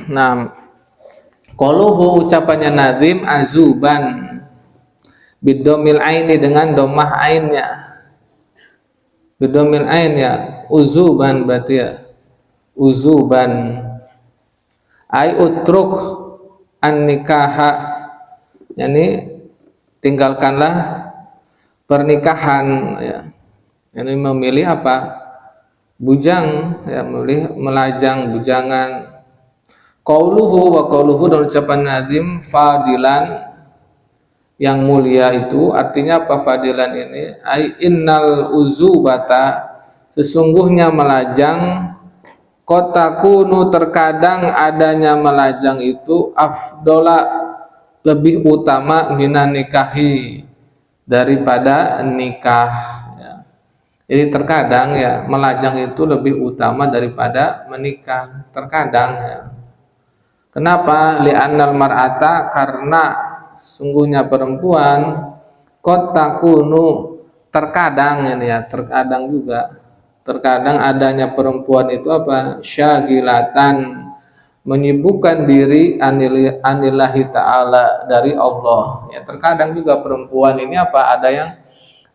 Nah, qauluhu ucapannya nazim azuban bidomil aini dengan domah ainnya. Bidomil ain ya, uzuban berarti ya. Uzuban. Ai utruk an nikaha. Yani tinggalkanlah pernikahan ya. Yani memilih apa? Bujang ya, memilih melajang bujangan. Qauluhu wa qauluhu dan ucapan nazim fadilan yang mulia itu artinya apa fadilan ini? Ai innal uzubata sesungguhnya melajang kotakunu terkadang adanya melajang itu afdola lebih utama minan nikahi daripada nikah ya. Jadi terkadang ya melajang itu lebih utama daripada menikah terkadang ya. Kenapa? Li'annal mar'ata karena sungguhnya perempuan kotakunu terkadang ini ya, terkadang juga terkadang adanya perempuan itu apa? Syagilatan menyibukkan diri anillahi ta'ala dari Allah ya. Terkadang juga perempuan ini apa? Ada yang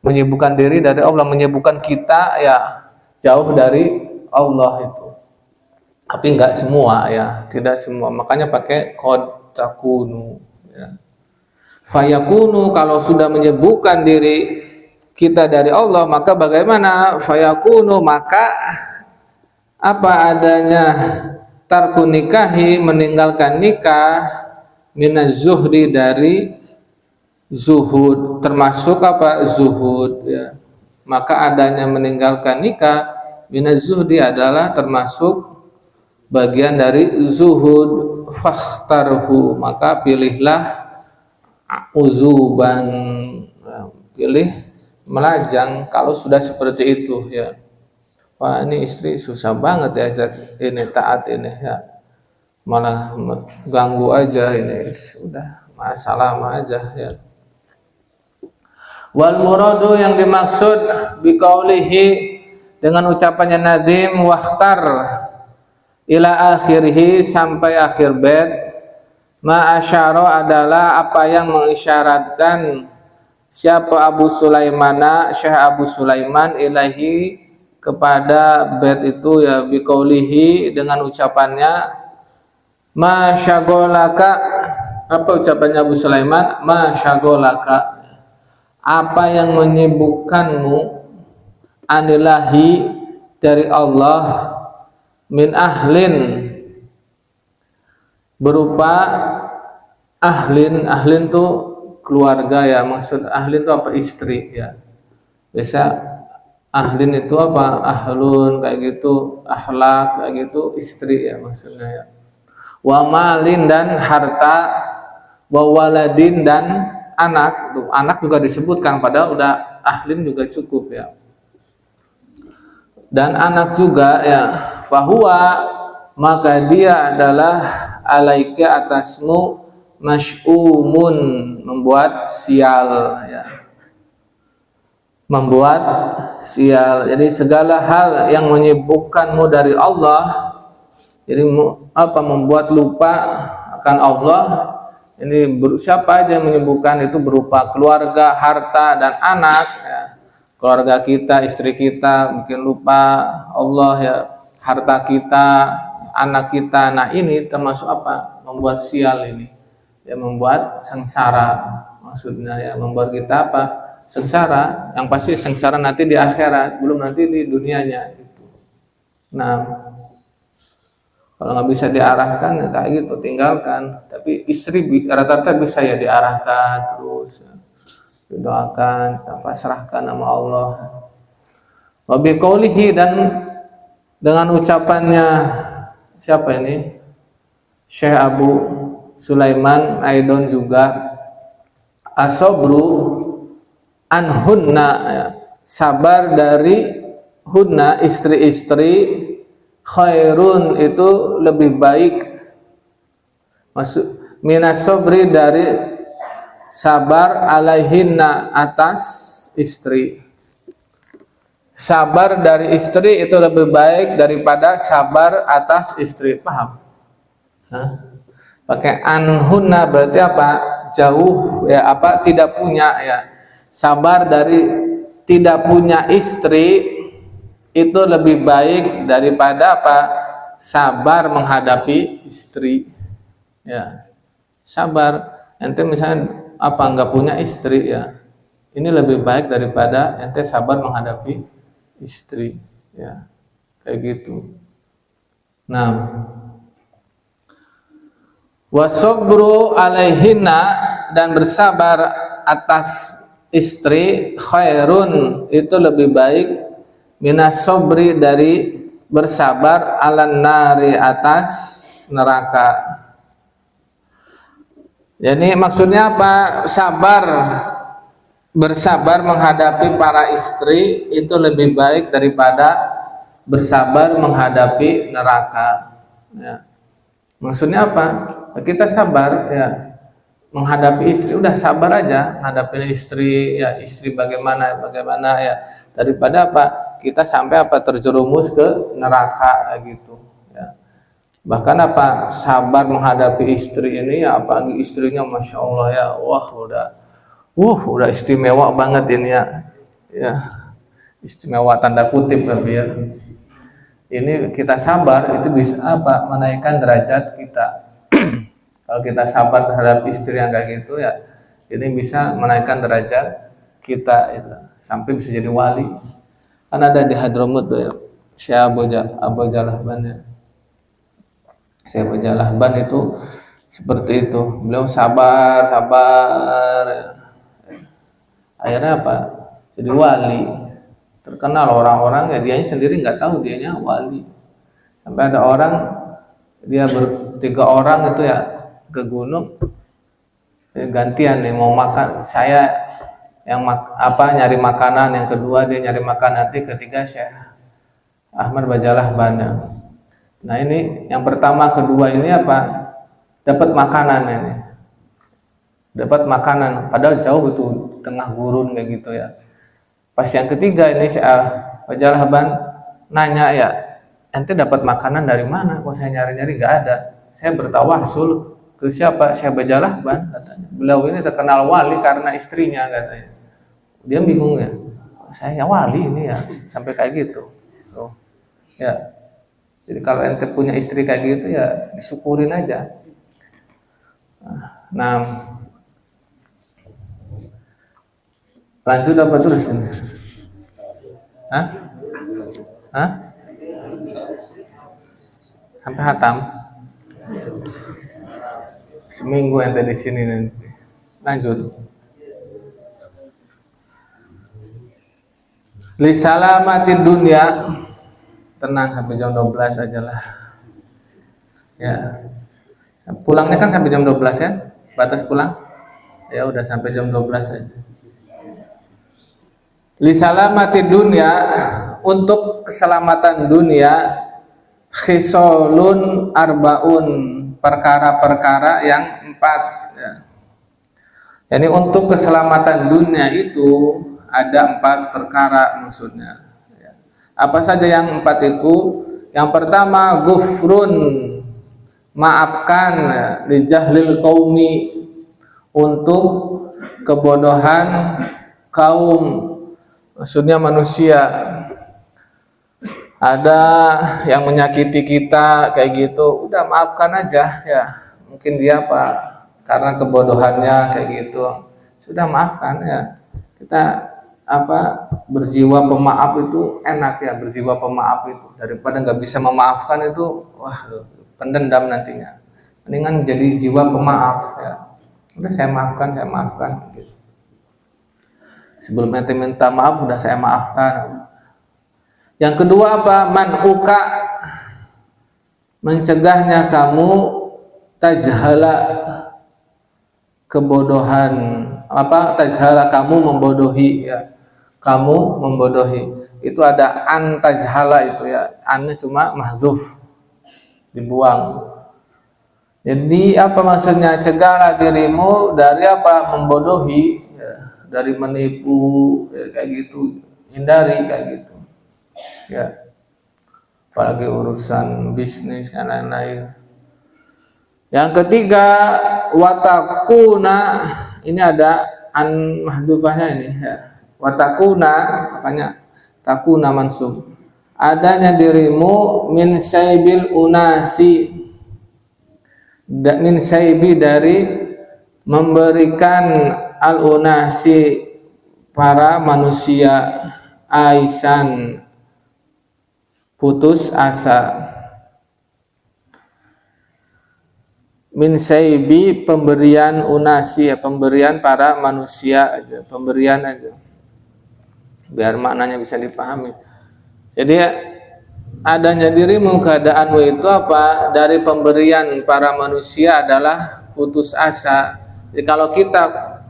menyibukkan diri dari Allah, menyibukkan kita ya jauh dari Allah itu. Tapi enggak semua ya, tidak semua. Makanya pakai qad takunu ya. Fayakunu kalau sudah menyibukkan diri kita dari Allah, maka bagaimana? Fayakunu maka apa adanya tarku nikahi meninggalkan nikah minaz zuhdi dari zuhud, termasuk apa? Zuhud ya. Maka adanya meninggalkan nikah minaz zuhdi adalah termasuk bagian dari zuhud. Fakhtarhu maka pilihlah uzuban, pilih melajang kalau sudah seperti itu ya. Wah ini istri susah banget ya ini taat ini ya, malah ganggu aja ini, sudah masalah aja ya. Wal muradu yang dimaksud biqaulihi dengan ucapannya nadim wakhtar ila akhirih sampai akhir bait ma asyara adalah apa yang mengisyaratkan siapa Abu Sulaimana Syekh Abu Sulaiman ilahi kepada bait itu ya biqaulihi dengan ucapannya ma syagolaka. Apa ucapannya Abu Sulaiman? Ma syagolaka apa yang menyibukkanmu anillahi dari Allah min ahlin berupa ahlin. Ahlin tuh keluarga ya, maksud ahlin itu apa? Istri ya. Biasa ahlin itu apa? Ahlun kayak gitu, ahlak kayak gitu, istri ya maksudnya ya. Wa malin dan harta, wa waladin dan anak. Tuh, anak juga disebutkan padahal udah ahlin juga cukup ya. Dan anak juga ya. Fahuwa maka dia adalah alaika atasmu masy'umun membuat sial ya. Membuat sial. Jadi segala hal yang menyibukkanmu dari Allah, jadi apa membuat lupa akan Allah. Ini siapa aja yang menyibukkan itu berupa keluarga, harta dan anak ya. Keluarga kita, istri kita bikin lupa Allah ya. Harta kita, anak kita, nah ini termasuk apa? Membuat sial ini ya, membuat sengsara maksudnya ya, membuat kita apa? Sengsara. Yang pasti sengsara nanti di akhirat, belum nanti di dunianya gitu. Nah kalau nggak bisa diarahkan ya kayak gitu tinggalkan. Tapi istri rata-rata bisa ya diarahkan terus ya. Didoakan, serahkan nama Allah. Wa biqaulihi dan dengan ucapannya siapa ini? Syekh Abu Sulaiman Aidon juga asobru anhunna ya. Sabar dari hunna istri-istri khairun itu lebih baik. Maksud minas sobri dari sabar alaihinna atas istri. Sabar dari istri itu lebih baik daripada sabar atas istri. Paham? Hah? Pakai anhunna berarti apa? Jauh ya, apa tidak punya ya. Sabar dari tidak punya istri itu lebih baik daripada apa? Sabar menghadapi istri. Ya. Sabar. Ente misalnya apa nggak punya istri ya. Ini lebih baik daripada ente sabar menghadapi istri ya. Kayak gitu. Nah, wasobru alaihinna dan bersabar atas istri khairun itu lebih baik minas sobri dari bersabar alan nari atas neraka. Jadi maksudnya apa? Bersabar menghadapi para istri itu lebih baik daripada bersabar menghadapi neraka. Ya. Maksudnya apa? Kita sabar ya menghadapi istri, udah sabar aja menghadapi istri ya, istri bagaimana ya, daripada apa kita sampai apa terjerumus ke neraka gitu ya. Bahkan apa sabar menghadapi istri ini ya, apalagi istrinya masya Allah ya, wah udah istimewa banget ini ya istimewa tanda kutip tapi ya ini kita sabar itu bisa apa menaikkan derajat kita. Kalau kita sabar terhadap istri yang kayak gitu ya, ini bisa menaikkan derajat kita itu, sampai bisa jadi wali. Kan ada di Hadramut tuh ya, Syekh Abu Jalahban ya. Syekh Abu Jalahban itu seperti itu. Beliau sabar ya. Akhirnya apa? Jadi wali. Terkenal orang-orang ya, dianya sendiri nggak tahu dianya wali. Sampai ada orang dia bertiga orang itu ya ke gunung ya, gantian nih mau makan, saya yang nyari makanan, yang kedua dia nyari makan, nanti ketiga Syekh Ahmad Bajalah Bana. Nah ini yang pertama kedua ini apa dapat makanan ini, dapat makanan padahal jauh itu tengah gurun kayak gitu ya. Pas yang ketiga ini Syekh Bajalah Ban nanya ya, ente dapat makanan dari mana? Kok saya nyari-nyari nggak ada. Saya bertawasul ke siapa? Syekh Bajalah Ban katanya. Beliau ini terkenal wali karena istrinya katanya. Dia bingung ya. Saya wali ini ya, sampai kayak gitu. Tuh. Ya. Jadi kalau ente punya istri kayak gitu ya disyukurin aja. Nah, lanjut apa terus ini? Hah? Sampai hatam. Seminggu ente di sini nanti. Lanjut. Li salamati dunia. Tenang sampai jam 12 aja lah. Ya. Pulangnya kan sampai jam 12 ya? Batas pulang? Ya udah sampai jam 12 aja. Li salamati dunia, untuk keselamatan dunia, khisolun arbaun, perkara-perkara yang 4 ya. Jadi untuk keselamatan dunia itu ada 4 perkara maksudnya ya. Apa saja yang 4 itu? Yang pertama gufrun, maafkan ya, li jahlil qaumi, untuk kebodohan kaum, maksudnya manusia. Ada yang menyakiti kita kayak gitu, udah maafkan aja ya. Mungkin dia apa karena kebodohannya kayak gitu, sudah maafkan ya. Kita apa berjiwa pemaaf itu enak ya, berjiwa pemaaf itu daripada nggak bisa memaafkan itu, wah pendendam nantinya. Mendingan jadi jiwa pemaaf ya. Udah saya maafkan gitu. Sebelum ente minta maaf udah saya maafkan. Yang kedua apa? Man'uka, mencegahnya kamu tajhala, kebodohan, apa tajhala, kamu membodohi ya. Kamu membodohi. Itu ada an tajhala itu ya. Annya cuma mahzuf, dibuang. Jadi apa maksudnya? Cegahlah dirimu dari apa? Membodohi ya, dari menipu ya, kayak gitu. Hindari kayak gitu. Ya, apalagi urusan bisnis dan lain-lain. Yang ketiga watakuna, ini ada an mahdhufahnya ini ya. Watakuna, makanya takuna mansub. Adanya dirimu min syaibil unasi, min syaibi dari memberikan al unasi para manusia, aisan putus asa. Min syaibi pemberian unasi ya, pemberian para manusia aja, pemberian aja biar maknanya bisa dipahami. Jadi adanya dirimu, keadaanmu itu apa? Dari pemberian para manusia adalah putus asa. Jadi kalau kita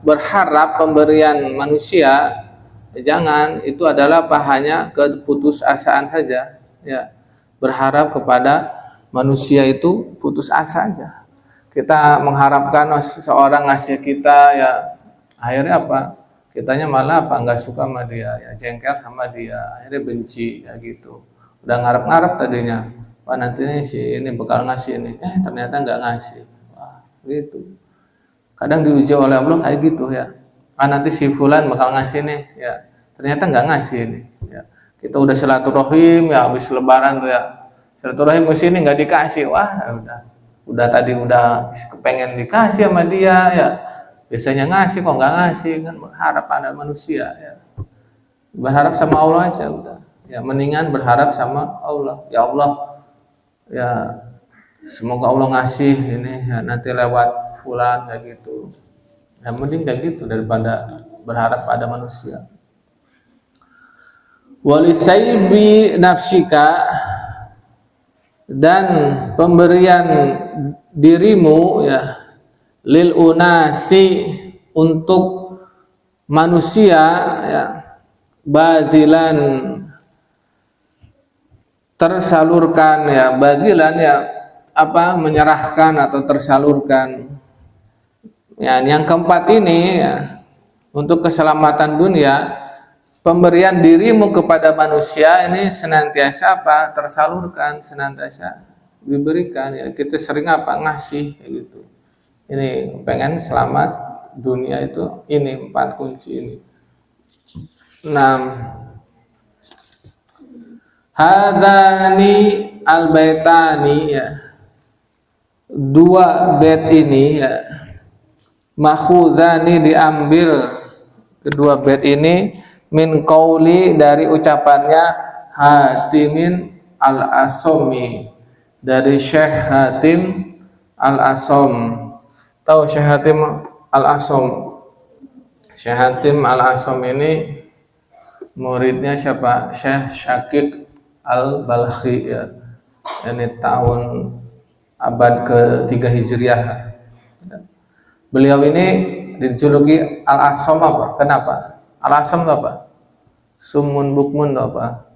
berharap pemberian manusia, jangan, itu adalah apa? Hanya keputusasaan saja ya. Berharap kepada manusia itu putus asa aja. Kita mengharapkan seseorang ngasih kita ya, akhirnya apa? Kitanya malah apa? Nggak suka sama dia ya, jengkel sama dia, akhirnya benci ya gitu. Udah ngarep-ngarep tadinya, wah nantinya si ini bakal ngasih ini, ternyata nggak ngasih. Wah gitu. Kadang diuji oleh Allah kayak gitu ya. Nanti si fulan bakal ngasih nih ya, ternyata nggak ngasih ini ya. Kita udah silaturahim ya, habis lebaran tuh ya, silaturahim ke sini nggak dikasih. Wah udah tadi udah kepengen dikasih sama dia ya, biasanya ngasih kok nggak ngasih, kan berharap pada manusia ya. Berharap sama Allah aja udah ya, mendingan berharap sama Allah. Ya Allah ya, semoga Allah ngasih ini ya, nanti lewat fulan kayak gitu. Yang mending kayak gitu daripada berharap pada manusia. Walisaibi nafsika, dan pemberian dirimu ya, lil unasi untuk manusia ya, bazilan tersalurkan ya, bazilan ya apa, menyerahkan atau tersalurkan ya. Yang keempat ini ya, untuk keselamatan dunia, pemberian dirimu kepada manusia ini senantiasa apa? Tersalurkan, senantiasa diberikan ya. Kita sering apa? Ngasih kayak gitu. Ini pengen selamat dunia itu, ini 4 kunci ini. 6. Hadani al-baitani ya. 2 bait ini ya, makhuzani diambil kedua bait ini min qauli dari ucapannya Hatimin al-Asomi, dari Syekh Hatim al-Asom. Tahu Syekh Hatim al-Asom? Syekh Hatim al-Asom ini muridnya siapa? Syekh Syakik al-Balkhi ya. Ini tahun abad ke-3 Hijriah. Beliau ini dijuluki al-Asom apa? Kenapa? Al-Asom itu apa? Sumun bukmun itu apa?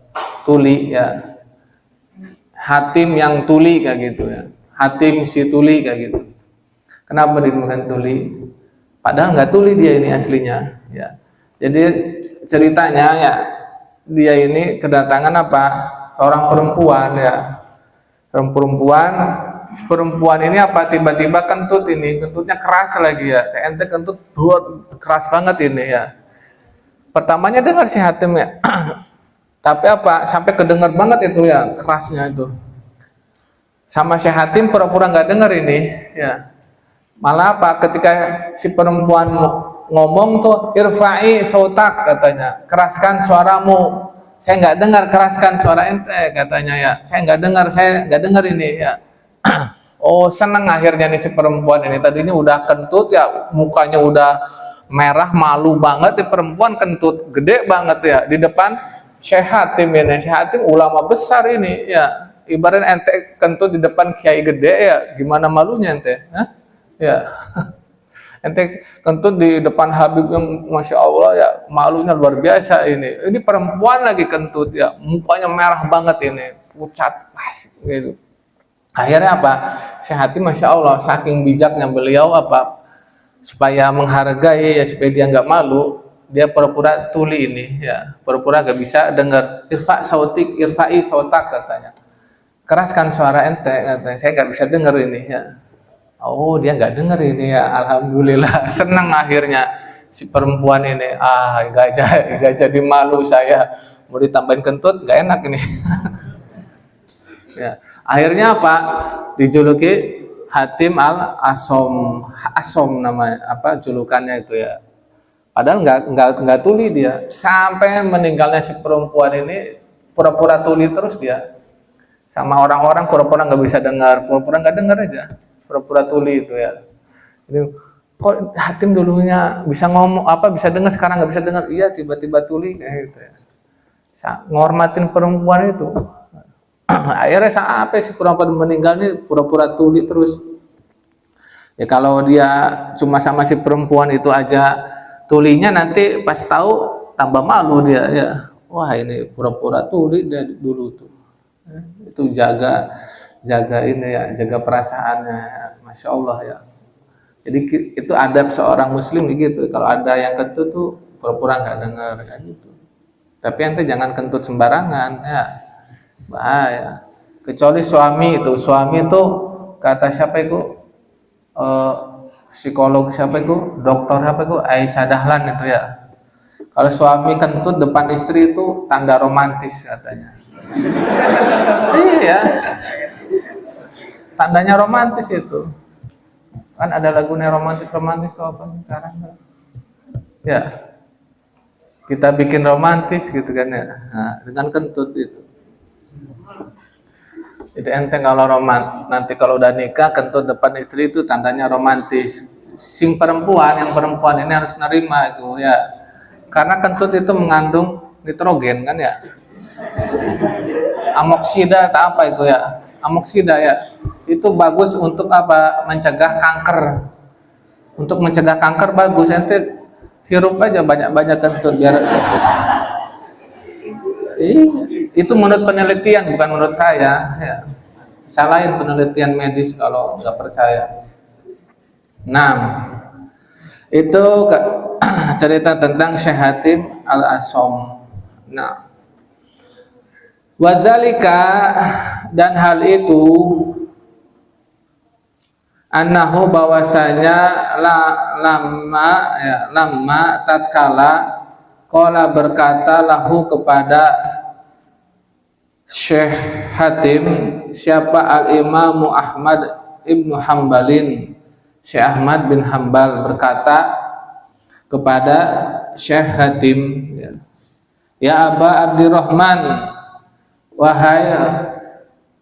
Tuli ya. Hatim yang tuli kayak gitu ya. Hatim si tuli kayak gitu. Kenapa dinamakan tuli? Padahal nggak tuli dia ini aslinya ya. Jadi ceritanya ya, dia ini kedatangan apa? Seorang perempuan ya. Perempuan ini apa? Tiba-tiba kentut ini, kentutnya keras lagi ya. Ente kentut keras banget ini ya. Pertamanya dengar si Hatim ya, tapi apa? Sampai kedengar banget itu ya, kerasnya itu. Sama si Hatim pura-pura nggak dengar ini ya. Malah apa? Ketika si perempuan ngomong tuh, irfa'i sautak katanya, keraskan suaramu. Saya nggak dengar, keraskan suara ente katanya ya. Saya nggak dengar ini ya. Oh seneng akhirnya nih si perempuan ini. Tadinya udah kentut ya, mukanya udah merah, malu banget. Di perempuan kentut gede banget ya di depan Syekh Hatim ini. Syekh Hatim ulama besar ini ya. Ibarat ente kentut di depan kiai gede ya, gimana malunya ente? Hah? Ya. Ente kentut di depan Habib yang Masya Allah ya, malunya luar biasa ini. Ini perempuan lagi kentut ya, mukanya merah banget ini, pucat pas gitu. Akhirnya apa? Syekh Hatim Masya Allah saking bijaknya beliau apa? Supaya menghargai ya, supaya dia nggak malu, dia pura-pura tuli ini ya, pura-pura nggak bisa dengar. Irfa'i sautak katanya, keraskan suara ente katanya, saya nggak bisa dengar ini ya. Oh, dia nggak denger ini ya. Alhamdulillah, senang akhirnya si perempuan ini. Nggak jadi malu saya. Mau ditambahin kentut, nggak enak ini. Ya, akhirnya apa? Dijuluki Hatim al-Asom, Asom namanya, apa julukannya itu ya. Padahal nggak tuli dia. Sampai meninggalnya si perempuan ini pura-pura tuli terus dia. Sama orang-orang pura-pura nggak bisa dengar, pura-pura nggak dengar aja, pura-pura tuli itu ya. Jadi kok Hatim dulunya bisa ngomong apa, bisa dengar, sekarang nggak bisa dengar? Iya, tiba-tiba tuli kayak gitu ya. Ngormatin perempuan itu. Akhirnya sampai si perempuan meninggal ini pura-pura tuli terus. Ya kalau dia cuma sama si perempuan itu aja tulinya, nanti pas tahu tambah malu dia ya. Wah, ini pura-pura tuli dia dulu tuh. Itu jaga ini ya, jaga perasaannya. Masya Allah ya. Jadi itu adab seorang muslim gitu. Kalau ada yang kentut tuh pura-pura nggak dengar kayak gitu. Tapi ente jangan kentut sembarangan ya. Bahaya. Kecuali suami itu kata siapa itu psikolog siapa itu, dokter siapa itu, Aisyah Dahlan itu ya. Kalau suami kentut depan istri itu tanda romantis katanya. Iya, tandanya romantis itu. Kan ada lagunya romantis apa sekarang? Ya, kita bikin romantis gitu kan ya. Nah, dengan kentut itu. Jadi ente kalau nanti kalau udah nikah kentut depan istri itu tandanya romantis. Yang perempuan ini harus nerima itu ya. Karena kentut itu mengandung nitrogen kan ya. Amoksida atau apa itu ya? Amoksida ya. Itu bagus untuk apa? Mencegah kanker. Untuk mencegah kanker bagus. Ente hirup aja banyak-banyak kentut biar. Itu menurut penelitian, bukan menurut saya ya. Salahin penelitian medis kalau nggak percaya. Nah, itu cerita tentang Syekh Hatim al-Asom. Nah, wadzalika, dan hal itu annahu bahwasanya lama tatkala qala berkata lahu kepada Syekh Hatim siapa al-Imamu Ahmad ibnu Hambalin, Syekh Ahmad bin Hambal berkata kepada Syekh Hatim, ya Aba Abdurrahman, wahai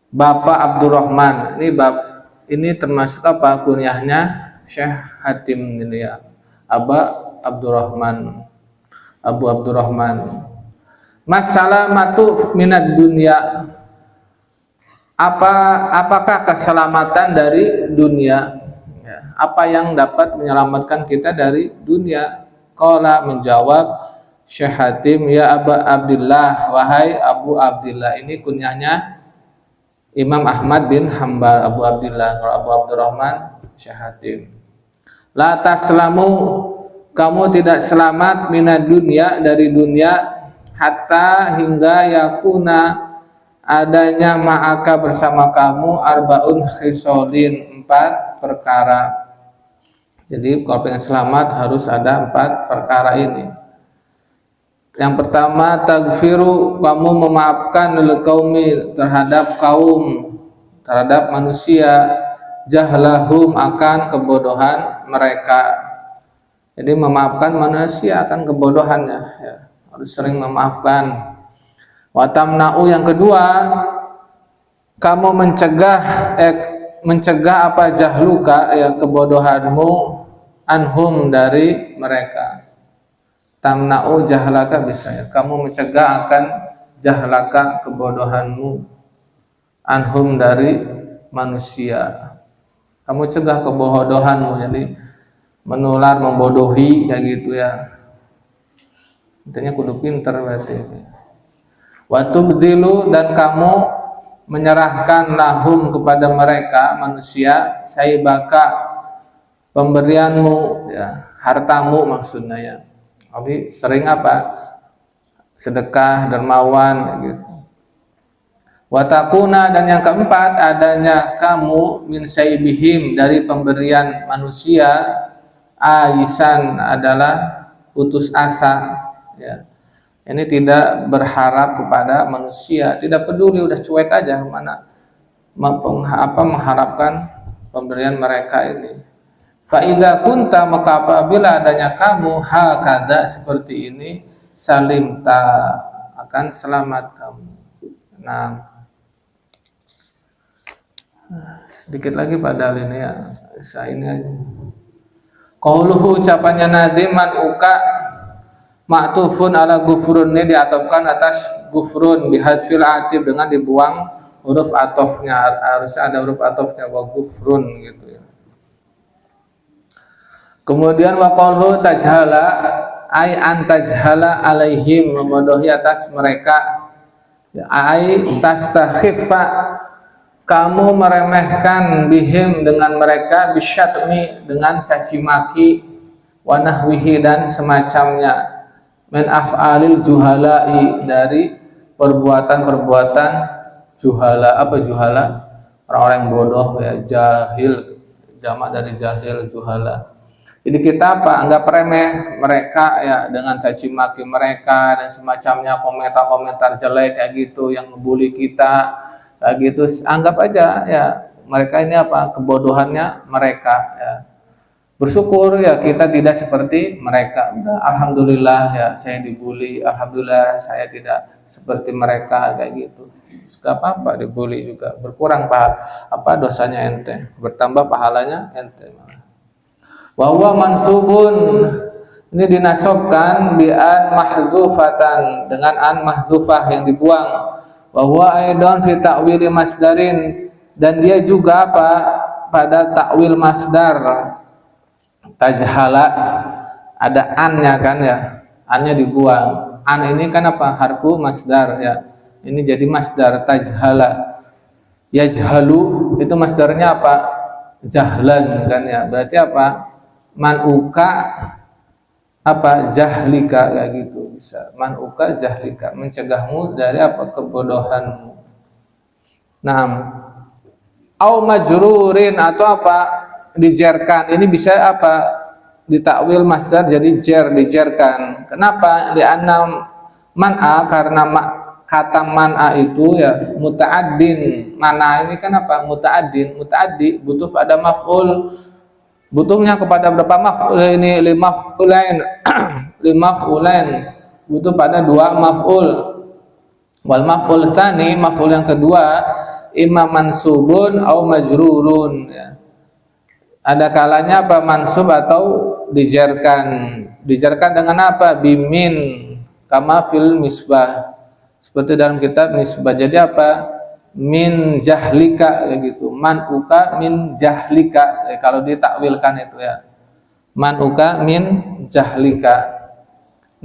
Bapak Abdurrahman. Ini termasuk apa kunyahnya Syekh Hatim ini ya, Aba Abdurrahman, Abu Abdurrahman. Masalamatu minad dunya, apakah keselamatan dari dunia ya, apa yang dapat menyelamatkan kita dari dunia? Qala, menjawab Syekh Hatim, ya Aba Abdillah, wahai Abu Abdillah. Ini kunyahnya Imam Ahmad bin Hambal, Abu Abdillah. Kalau Abu Abdurrahman, Syekh Hatim. La taslamu, kamu tidak selamat minad dunya, dari dunia, hatta hingga yakuna adanya ma'aka bersama kamu arbaun khisolin, 4 perkara. Jadi kalau pengen selamat harus ada 4 perkara ini. Yang pertama, tagfiru, kamu memaafkan lil qaumi, terhadap kaum, terhadap manusia, jahlahum, akan kebodohan mereka. Jadi memaafkan manusia akan kebodohannya ya. Harus sering memaafkan. Wa tamna'u, yang kedua, kamu mencegah apa, jahluka ya, kebodohanmu, anhum, dari mereka. Tamna'u jahlaka bisa ya, kamu mencegah akan jahlaka, kebodohanmu, anhum, dari manusia. Kamu cegah kebodohanmu, jadi menular, membodohi kayak gitu ya. Intinya kudu pinter berarti. Wa tubdilu, dan kamu menyerahkan lahum, kepada mereka manusia, saibaka, pemberianmu ya, hartamu maksudnya ya. Jadi sering apa? Sedekah, dermawan gitu. Watakuna, dan yang keempat adanya kamu min saibihim dari pemberian manusia, aisan adalah putus asa, ya. Ini tidak berharap kepada manusia, tidak peduli, udah cuek aja mana mengharapkan pemberian mereka ini. Fa idza kunta, maka apabila adanya kamu hakada seperti ini, salim ta, akan selamat kamu. Nah, sedikit lagi padahal ini ya, saya ini aja. Qauluhu, ucapannya nadiman uka ma'tufun ala gufrun, ini diatofkan atas gufrun bihadfil atif, dengan dibuang huruf atofnya, harusnya ada huruf atofnya, wa gufrun gitu ya. Kemudian wa qauluhu tajhala, ay an tajhala alaihim, membodohi atas mereka, ya, ay tastakhiffa, kamu meremehkan, bihim dengan mereka, bisyatmi dengan caci maki, wa nahwihi dan semacamnya, min af'alil juhalai, dari perbuatan-perbuatan juhala. Apa juhala? Orang-orang yang bodoh ya, jahil, jamak dari jahil, juhala. Jadi kita anggap remeh mereka ya, dengan caci maki mereka dan semacamnya, komentar-komentar jelek kayak gitu yang ngebully kita kayak gitu, anggap aja ya mereka ini kebodohannya mereka ya. Bersyukur ya kita tidak seperti mereka. Udah, alhamdulillah ya saya dibully, alhamdulillah saya tidak seperti mereka kayak gitu. Gak apa-apa dibully juga, berkurang dosanya ente, bertambah pahalanya ente. Wa huwa mansubun, ini dinasobkan bi an mahdzufatan, dengan an mahdzufah yang dibuang. Wa huwa aidan fi ta'wil masdarin, dan dia juga pada takwil masdar. Tajhala ada an-nya kan ya, an-nya dibuang. An ini kan harfu masdar ya, ini jadi masdar tajhala. Yajhalu itu masdarnya jahlan kan ya, berarti manuka jahlika kayak gitu, bisa manuka jahlika, mencegahmu dari kebodohanmu. Naam, au majrurin, atau dijerkan, ini bisa ditakwil masdar jadi dijerkan. Kenapa? Li'anna man'a, karena kata man'a itu ya muta'addin. Man'a ini kan muta'addin, muta'addi, butuh pada maf'ul, butuhnya kepada berapa maf'ul ini, limaf'ulain, butuh pada 2 maf'ul. Wal maf'ul tsani, maf'ul yang kedua, imma mansubun au majrurun ya. Ada kalanya mansub atau dijarkan. Dijarkan dengan bimin, kama fil misbah, seperti dalam kitab misbah. Jadi min jahlika kayak gitu, manuka min jahlika, kalau ditakwilkan itu ya, manuka min jahlika.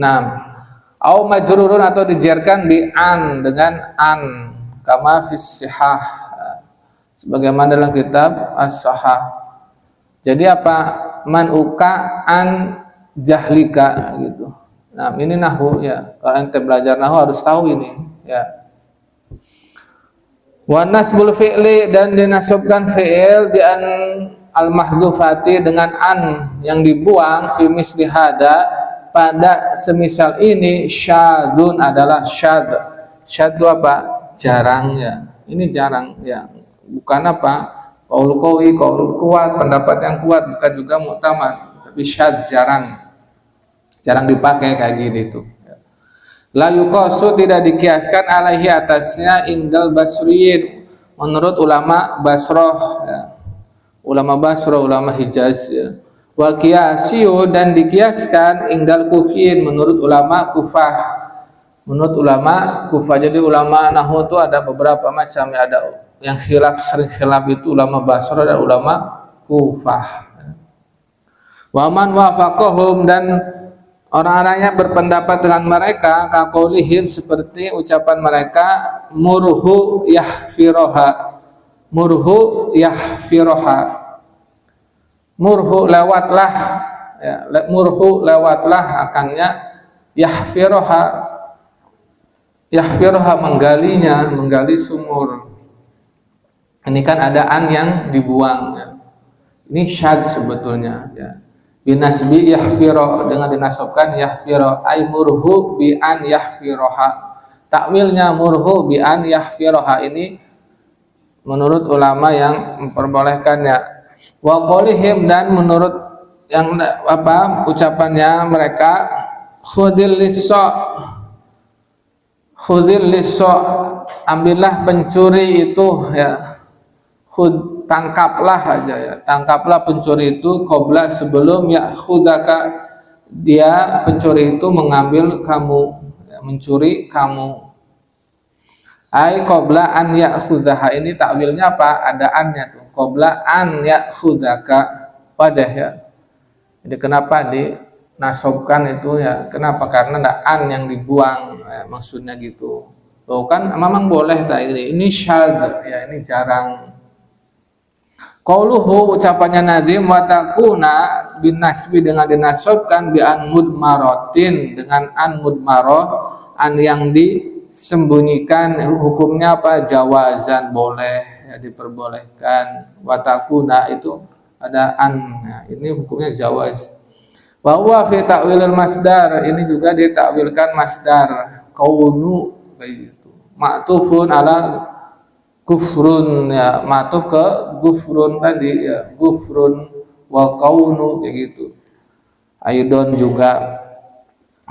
Nah, au majrurun, atau dijarkan di an, dengan an, kama fis sihah, sebagaimana dalam kitab as-sahah. Jadi manuka an jahlika gitu. Nah, ini nahwu ya. Kalau ente belajar nahwu harus tahu ini ya. Wa nasbul fi'li, dan dinasabkan fi'il bi an al-mahdhufati, dengan an yang dibuang, fi misli hada, pada semisal ini, syadun adalah syad. Syad itu jarang ya. Ini jarang ya. Bukan qaul qawi, qaul kuat, pendapat yang kuat, bukan juga mu'tamad, tapi syad, jarang dipakai kayak gitu. La yuqasu, tidak dikiaskan, alaihi atasnya, indal basriyin, menurut ulama Basrah ya. Ulama Basrah, ulama Hijaz ya. Wa qiyasiyu, dan dikiaskan, indal kufiyin, menurut ulama Kufah. Menurut ulama Kufah. Jadi ulama nahwu itu ada beberapa macam ya, ada yang sering khilaf itu ulama Basrah dan ulama Kufah. Wa man wafaqahum, dan orang-orangnya berpendapat dengan mereka, kaqaulihim, seperti ucapan mereka, murhu yahfiroha, murhu yahfiroha, murhu lewatlah ya, murhu lewatlah akannya, yahfiroha yahfirha menggali sumur. Ini kan ada an yang dibuang ya. Ini syad sebetulnya ya. Binasbi yahfiro, dengan dinasabkan yahfiro ay murhu bi an yahfiroha. Takwilnya murhu bi an yahfiroha ini menurut ulama yang memperbolehkannya. Wa qaulihim, dan menurut yang ucapannya mereka, khudil liso, ambillah pencuri itu ya. Tangkaplah aja ya, tangkaplah pencuri itu qabla, sebelum ya khudaka, dia pencuri itu mengambil kamu ya, mencuri kamu. Ai qabla an ya'khudzaha, ini takwilnya apa? Ada annya tuh, qabla an ya'khudaka, wadah ya. Jadi kenapa dinasabkan itu ya? Kenapa? Karena ada an yang dibuang ya, maksudnya gitu. Loh kan memang boleh tak ini syadz ya, ini jarang. Qauluhu, ucapannya Nazim, wa takuna bin nasbi, dengan dinasabkan bi an mudmaratin, dengan an mudmarah, an yang disembunyikan, hukumnya apa? Jawazan, boleh ya, diperbolehkan. Wa takuna itu ada an, nah, ini hukumnya jawaz. Wa huwa fi ta'wilil masdar, ini juga ditakwilkan masdar kaunu kayak gitu. Ma'tufun ala gufrun ya, matuf ke gufrun tadi ya, gufrun wa kaunu kayak gitu. Aidon juga.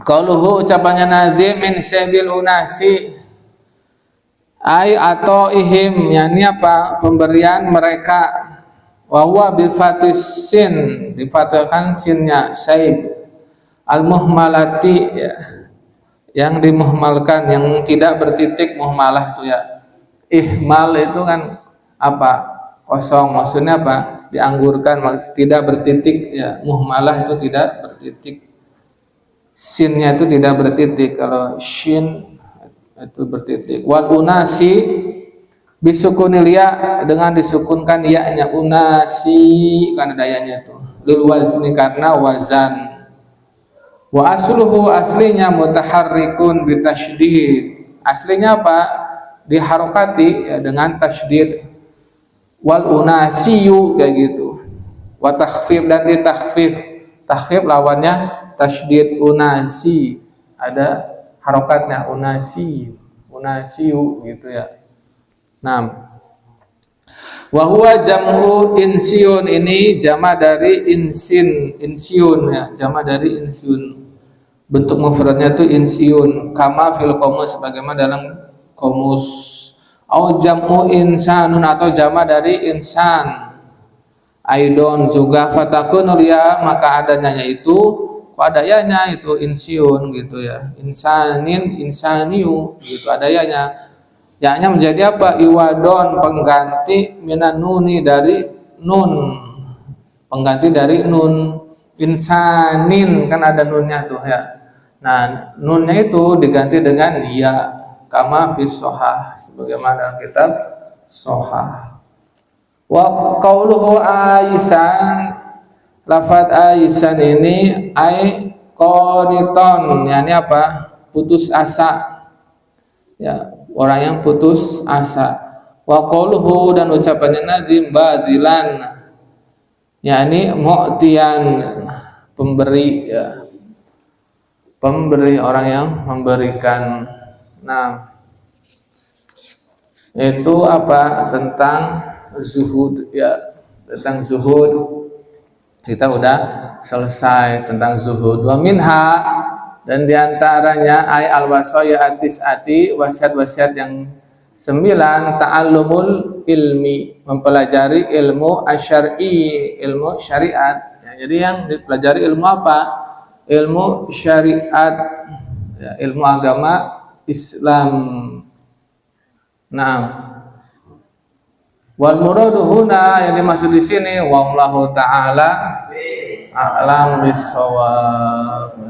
Qauluhu, ucapannya Nazim, min sabil unasi ay atau ihim, yakni apa? Pemberian mereka. Wa huwa bi fatis sin, difathahkan sinnya, saib al muhmalati ya, yang dimuhmalkan, yang tidak bertitik, muhmalah itu ya. Ihmal itu kan apa? Kosong, maksudnya apa? Dianggurkan, tidak bertitik ya. Muhmalah itu tidak bertitik, sinnya itu tidak bertitik. Kalau shin itu bertitik. Wal unasi bisukunil ya, dengan disukunkan ya-nya, unasi karena dayanya itu, lil wazni, karena wazan. Wa asluhu, aslinya mutaharrikun bitasydid, aslinya apa? Diharokati ya, dengan tasydid. Wal unasiyu kayak gitu. Wa takhfif, dan ditakhfif. Takhfif lawannya tasydid, unasi ada harokatnya, unasiyu gitu ya. Nah, wa huwa jam'u insyun, ini jama dari insyun ya, jama dari insyun. Bentuk mufradnya itu insyun, kama fil qamus, sebagaimana dalam qamus. Au jam'u insanun, atau jama dari insan. Aidon juga, fatakunul ya, maka adanya yaitu adayanya itu insyun gitu ya. Insanin, insaniu gitu adayanya. Ya-nya menjadi apa? Iwadon, pengganti minan nuni, dari nun, pengganti dari nun. Insanin kan ada nunnya tuh ya. Nah, nunnya itu diganti dengan ya, kama fis sohah, sebagaimana dalam kitab sohah. Wa qauluhu aisan, lafadz aisan ini ai qaniton, yakni apa? Putus asa ya, orang yang putus asa. Wa qauluhu, dan ucapannya Nazim, bazilan, yakni mu'tiyan, pemberi ya, pemberi, orang yang memberikan. Nah, itu apa? Tentang zuhud ya, tentang zuhud kita udah selesai tentang zuhud. Wa minha, dan diantaranya ay al-wasaya atis-ati, wasiat-wasiat yang 9, ta'allumul ilmi, mempelajari ilmu asyari, ilmu syariat ya. Jadi yang dipelajari ilmu apa? Ilmu syariat ya, ilmu agama Islam. Nah, wal muradu huna, yang dimaksud di sini, wallahu ta'ala a'lam bis-shawab.